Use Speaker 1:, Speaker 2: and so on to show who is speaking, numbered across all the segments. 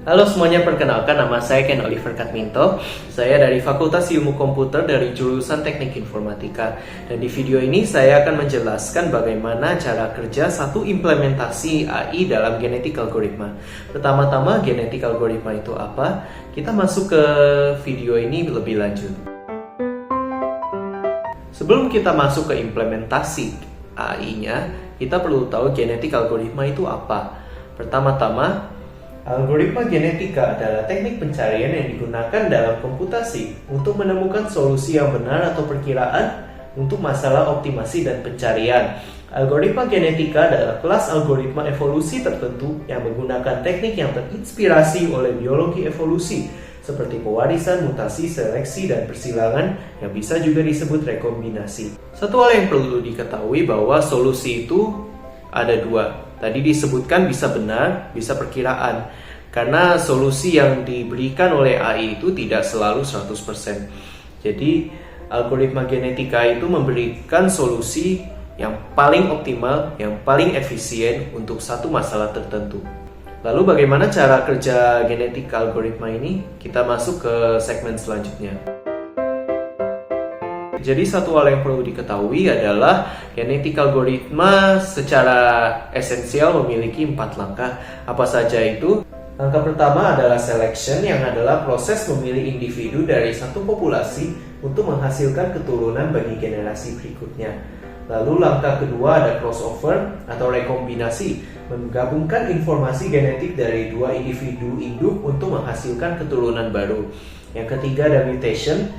Speaker 1: Halo semuanya, perkenalkan nama saya Ken Oliver Katminto. Saya dari Fakultas Ilmu Komputer dari jurusan Teknik Informatika. Dan di video ini saya akan menjelaskan bagaimana cara kerja satu implementasi AI dalam genetik algoritma. Pertama-tama, genetik algoritma itu apa? Kita masuk ke video ini lebih lanjut. Sebelum kita masuk ke implementasi AI-nya, kita perlu tahu genetik algoritma itu apa. Pertama-tama, algoritma genetika adalah teknik pencarian yang digunakan dalam komputasi untuk menemukan solusi yang benar atau perkiraan untuk masalah optimasi dan pencarian. Algoritma genetika adalah kelas algoritma evolusi tertentu yang menggunakan teknik yang terinspirasi oleh biologi evolusi, seperti pewarisan, mutasi, seleksi, dan persilangan yang bisa juga disebut rekombinasi. Satu hal yang perlu diketahui bahwa solusi itu ada dua. Tadi disebutkan bisa benar, bisa perkiraan. Karena solusi yang diberikan oleh AI itu tidak selalu 100%. Jadi, algoritma genetika itu memberikan solusi yang paling optimal, yang paling efisien untuk satu masalah tertentu. Lalu bagaimana cara kerja genetik algoritma ini? Kita masuk ke segmen selanjutnya. Jadi satu hal yang perlu diketahui adalah genetik algoritma secara esensial memiliki 4 langkah. Apa saja itu? Langkah pertama adalah selection, yang adalah proses memilih individu dari satu populasi untuk menghasilkan keturunan bagi generasi berikutnya. Lalu langkah kedua ada crossover atau rekombinasi, menggabungkan informasi genetik dari dua individu induk untuk menghasilkan keturunan baru. Yang ketiga ada mutation,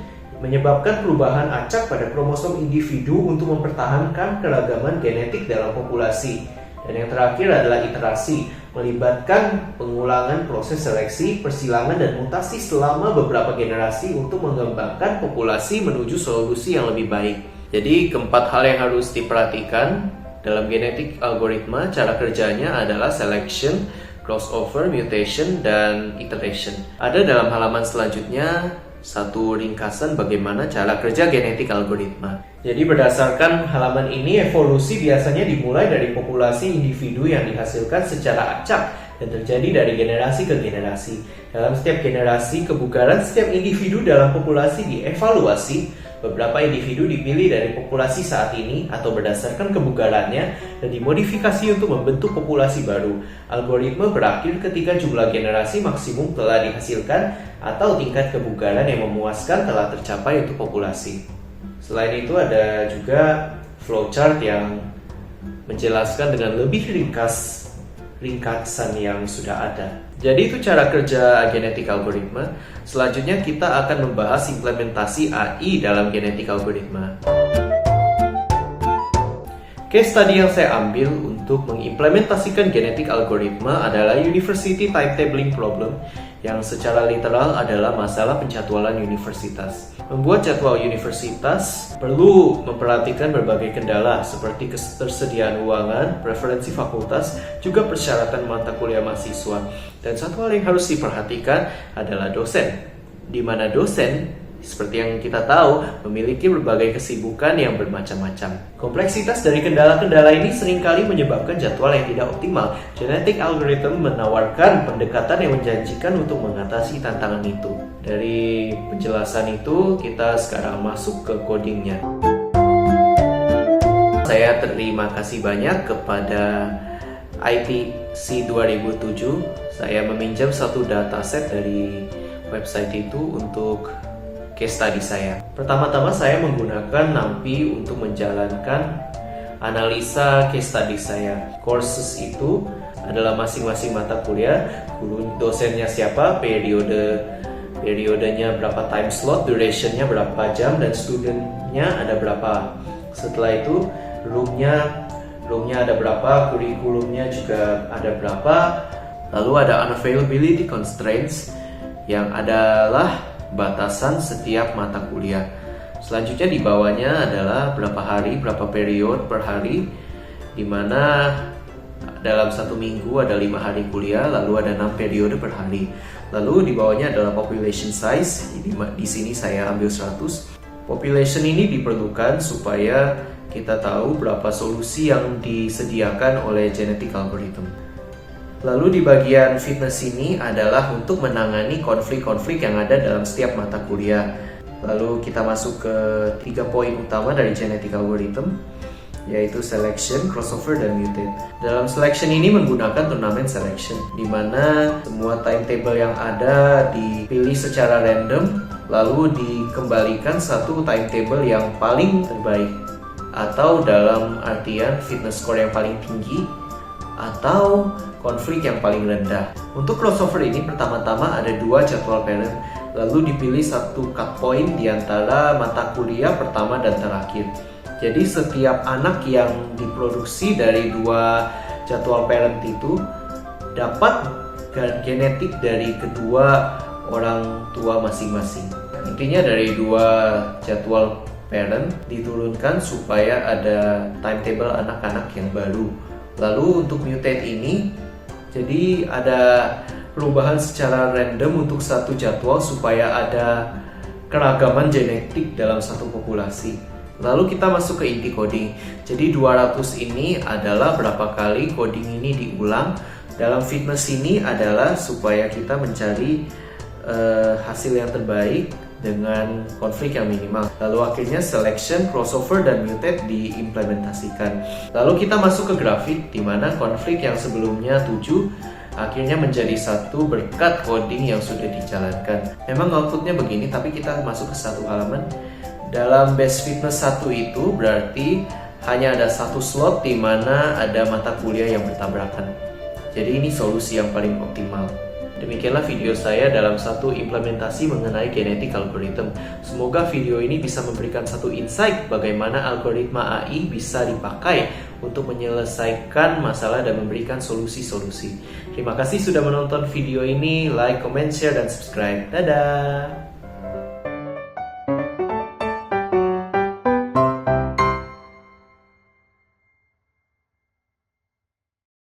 Speaker 1: menyebabkan perubahan acak pada kromosom individu untuk mempertahankan keragaman genetik dalam populasi. Dan yang terakhir adalah iterasi, melibatkan pengulangan proses seleksi, persilangan, dan mutasi selama beberapa generasi untuk mengembangkan populasi menuju solusi yang lebih baik. Jadi keempat hal yang harus diperhatikan dalam genetik algoritma, cara kerjanya adalah selection, crossover, mutation, dan iteration. Ada dalam halaman selanjutnya satu ringkasan bagaimana cara kerja genetik algoritma. Jadi berdasarkan halaman ini, evolusi biasanya dimulai dari populasi individu yang dihasilkan secara acak dan terjadi dari generasi ke generasi. Dalam setiap generasi, kebugaran setiap individu dalam populasi dievaluasi. Beberapa individu dipilih dari populasi saat ini atau berdasarkan kebugarannya dan dimodifikasi untuk membentuk populasi baru. Algoritma berakhir ketika jumlah generasi maksimum telah dihasilkan atau tingkat kebugaran yang memuaskan telah tercapai untuk populasi. Selain itu ada juga flowchart yang menjelaskan dengan lebih ringkasan yang sudah ada. Jadi itu cara kerja genetik algoritma. Selanjutnya kita akan membahas implementasi AI dalam genetik algoritma. Case study yang saya ambil untuk mengimplementasikan genetik algoritma adalah University Timetabling Problem, yang secara literal adalah masalah penjadwalan universitas. Membuat jadwal universitas perlu memperhatikan berbagai kendala seperti ketersediaan ruangan, preferensi fakultas, juga persyaratan mata kuliah mahasiswa. Dan satu hal yang harus diperhatikan adalah dosen, di mana dosen seperti yang kita tahu, memiliki berbagai kesibukan yang bermacam-macam. Kompleksitas dari kendala-kendala ini seringkali menyebabkan jadwal yang tidak optimal. Genetic algorithm menawarkan pendekatan yang menjanjikan untuk mengatasi tantangan itu. Dari penjelasan itu, kita sekarang masuk ke codingnya. Saya terima kasih banyak kepada ITC 2007. Saya meminjam satu dataset dari website itu untuk case study saya. Pertama-tama saya menggunakan NumPy untuk menjalankan analisa case study saya. Courses itu adalah masing-masing mata kuliah, guru dosennya siapa, periodenya berapa time slot, durationnya berapa jam, dan studentnya ada berapa. Setelah itu roomnya ada berapa, kurikulumnya juga ada berapa. Lalu ada unavailability constraints, yang adalah batasan setiap mata kuliah. Selanjutnya di bawahnya adalah berapa hari, berapa period per hari, di mana dalam satu minggu ada 5 hari kuliah, lalu ada 6 periode per hari. Lalu di bawahnya adalah population size, di sini saya ambil 100. Population ini diperlukan supaya kita tahu berapa solusi yang disediakan oleh genetic algorithm. Lalu di bagian fitness ini adalah untuk menangani konflik-konflik yang ada dalam setiap mata kuliah. Lalu kita masuk ke 3 poin utama dari genetic algorithm, yaitu selection, crossover, dan mutate. Dalam selection ini menggunakan turnamen selection, di mana semua timetable yang ada dipilih secara random, lalu dikembalikan satu timetable yang paling terbaik, atau dalam artian fitness score yang paling tinggi, atau konflik yang paling rendah. Untuk crossover ini pertama-tama ada 2 jadwal parent, lalu dipilih satu cut point di antara mata kuliah pertama dan terakhir. Jadi setiap anak yang diproduksi dari 2 jadwal parent itu dapat genetik dari kedua orang tua masing-masing. Intinya dari 2 jadwal parent diturunkan supaya ada timetable anak-anak yang baru. Lalu untuk mutate ini, jadi ada perubahan secara random untuk satu jadwal supaya ada keragaman genetik dalam satu populasi. Lalu kita masuk ke inti coding. Jadi 200 ini adalah berapa kali coding ini diulang. Dalam fitness ini adalah supaya kita mencari hasil yang terbaik dengan konflik yang minimal. Lalu akhirnya selection, crossover, dan mutate diimplementasikan. Lalu kita masuk ke grafik di mana konflik yang sebelumnya 7 akhirnya menjadi 1 berkat coding yang sudah dijalankan. Memang outputnya begini, tapi kita masuk ke satu halaman. Dalam base fitness 1 itu berarti hanya ada 1 slot di mana ada mata kuliah yang bertabrakan. Jadi ini solusi yang paling optimal. Demikianlah video saya dalam satu implementasi mengenai genetic algorithm. Semoga video ini bisa memberikan satu insight bagaimana algoritma AI bisa dipakai untuk menyelesaikan masalah dan memberikan solusi-solusi. Terima kasih sudah menonton video ini. Like, comment, share, dan subscribe. Dadah!